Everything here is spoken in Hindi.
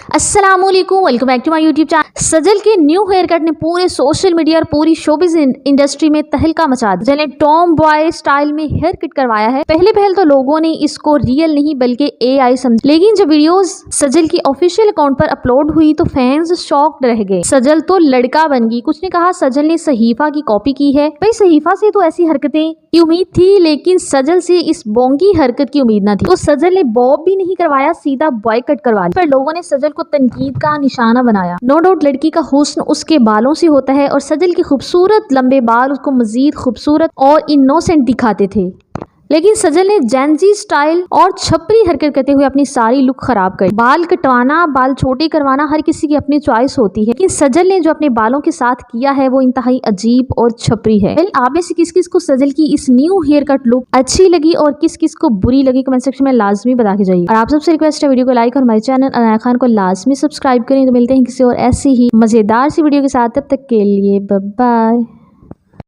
अस्सलाम वालेकुम, welcome back to my YouTube channel. Sajal के न्यू हेयर कट ने पूरे सोशल मीडिया और पूरी शोबिज इंडस्ट्री में तहलका मचा दिया। सजल ने टॉम बॉय स्टाइल में हेयर कट करवाया है। पहले तो लोगों ने इसको रियल नहीं बल्कि AI समझा, लेकिन जब वीडियोस सजल की ऑफिशियल अकाउंट पर अपलोड हुई तो फैंस शॉक्ड रह गए। सजल तो लड़का बन गई। कुछ ने कहा सजल ने सहीफा की कॉपी की है। भाई सहीफा से तो ऐसी हरकतें की उम्मीद थी, लेकिन सजल से इस बोंगी हरकत की उम्मीद न थी। तो सजल ने बॉब भी नहीं करवाया, सीधा बॉय कट करवा दिया। पर लोगों ने सजल को तनकीद का निशाना बनाया। नो डाउट लड़की का हुस्न उसके बालों से होता है और सजल के खूबसूरत लंबे बाल उसको मजीद खूबसूरत और इनोसेंट दिखाते थे, लेकिन सजल ने जेंजी स्टाइल और छपरी हरकत करते हुए अपनी सारी लुक खराब कर। बाल कटवाना, बाल छोटे करवाना हर किसी की अपनी चॉइस होती है, लेकिन सजल ने जो अपने बालों के साथ किया है वो इंतहाई अजीब और छपरी है। आप में से किस किस को सजल की इस न्यू हेयर कट लुक अच्छी लगी और किस किस को बुरी लगी, कमेंट सेक्शन में लाजमी बता के जाइए। और आप सबसे रिक्वेस्ट है वीडियो को लाइक और हमारे चैनल अनाया खान को लाजमी सब्सक्राइब करें। तो मिलते हैं किसी और ऐसी ही मजेदार सी वीडियो के साथ, तब तक के लिए बाय बाय।